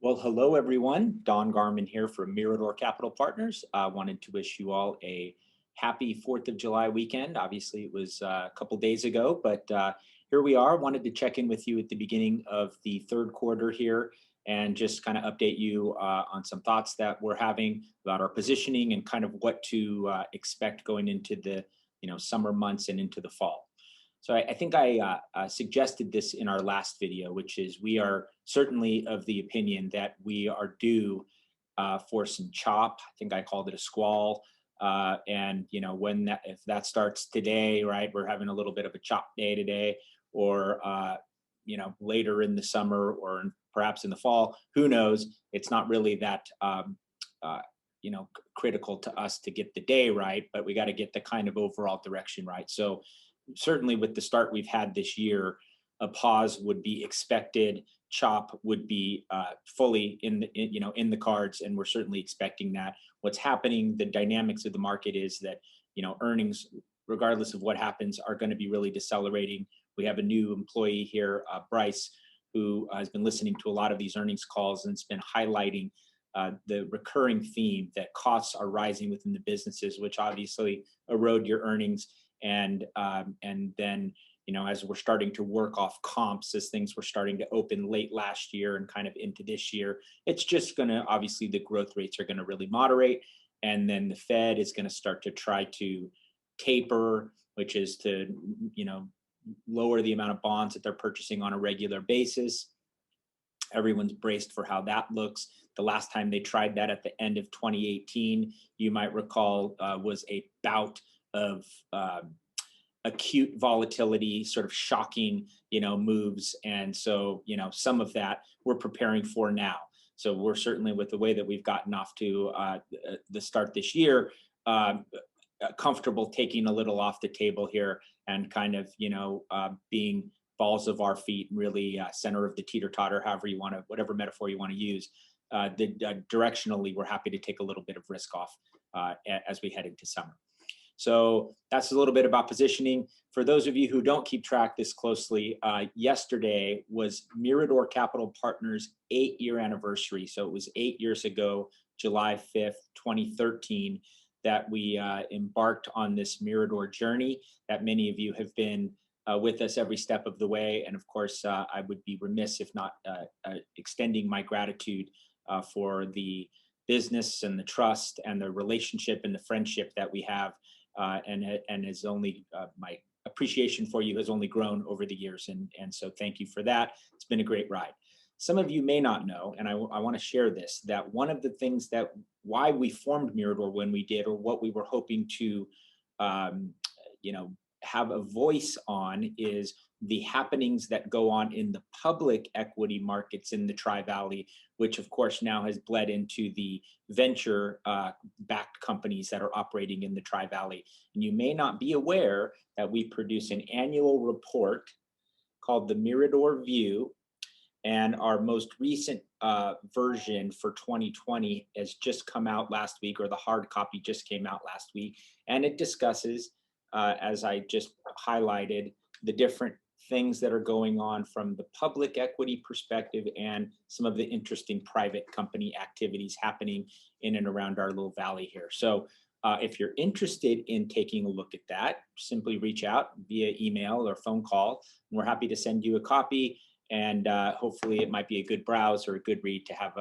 Well, hello everyone. Don Garman here from Mirador Capital Partners. I wanted to wish you all a happy 4th of July weekend. Obviously, it was a couple days ago, but here we are. Wanted to check in with you at the beginning of the third quarter here and just kind of update you on some thoughts that we're having about our positioning and kind of what to expect going into the summer months and into the fall. So I think I suggested this in our last video, which is we are certainly of the opinion that we are due for some chop. I think I called it a squall. And when if that starts today, right, we're having a little bit of a chop day today, or later in the summer, or perhaps in the fall. Who knows? It's not really that uh, critical to us to get the day right, but we got to get the kind of overall direction right. So certainly with the start we've had this year, a pause would be expected. Chop would be fully in the cards, and we're certainly expecting that. What's happening, the dynamics of the market is that earnings, regardless of what happens, are going to be really decelerating. We have a new employee here, Bryce, who has been listening to a lot of these earnings calls and it's been highlighting the recurring theme that costs are rising within the businesses, which obviously erode your earnings. And then as we're starting to work off comps, as things were starting to open late last year and kind of into this year, it's just going to, obviously the growth rates are going to really moderate, and then the Fed is going to start to try to taper, which is to lower the amount of bonds that they're purchasing on a regular basis. Everyone's braced for how that looks. The last time they tried that at the end of 2018, you might recall, was a bout of acute volatility, sort of shocking, moves. And so, some of that we're preparing for now. So we're certainly, with the way that we've gotten off to the start this year, comfortable taking a little off the table here and kind of, being balls of our feet, really center of the teeter totter, however you want to, whatever metaphor you want to use. Directionally, we're happy to take a little bit of risk off as we head into summer. So that's a little bit about positioning. For those of you who don't keep track this closely, yesterday was Mirador Capital Partners' 8-year anniversary. So it was 8 years ago, July 5th, 2013, that we embarked on this Mirador journey, that many of you have been with us every step of the way. And of course, I would be remiss if not extending my gratitude for the business and the trust and the relationship and the friendship that we have, and has only my appreciation for you has only grown over the years, and so thank you for that. It's been a great ride. Some of you may not know, and I want to share this, that one of the things that why we formed Mirador when we did, or what we were hoping to um, have a voice on, is the happenings that go on in the public equity markets in the Tri-Valley, which of course now has bled into the venture backed companies that are operating in the Tri-Valley. And you may not be aware that we produce an annual report called the Mirador View, and our most recent version for 2020 has just come out last week, or the hard copy just came out last week, and it discusses, as I just highlighted, the different things that are going on from the public equity perspective and some of the interesting private company activities happening in and around our little valley here. So if you're interested in taking a look at that, simply reach out via email or phone call, and we're happy to send you a copy. And hopefully it might be a good browse or a good read to have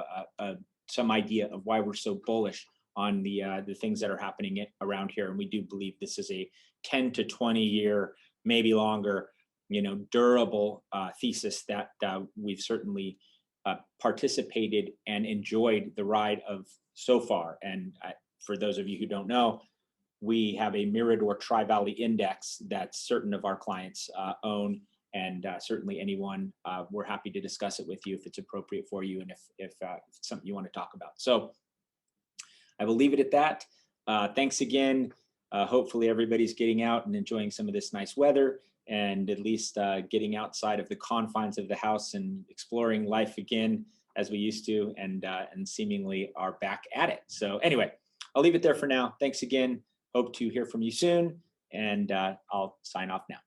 some idea of why we're so bullish on the things that are happening around here. And we do believe this is a 10 to 20 year, maybe longer, durable thesis that we've certainly participated and enjoyed the ride of so far. And for those of you who don't know, we have a Mirador Tri-Valley Index that certain of our clients own. And certainly anyone, we're happy to discuss it with you if it's appropriate for you, and if it's something you want to talk about. So I will leave it at that. Thanks again. Hopefully everybody's getting out and enjoying some of this nice weather, and at least getting outside of the confines of the house and exploring life again as we used to, and seemingly are back at it. So anyway, I'll leave it there for now. Thanks again. Hope to hear from you soon, and I'll sign off now.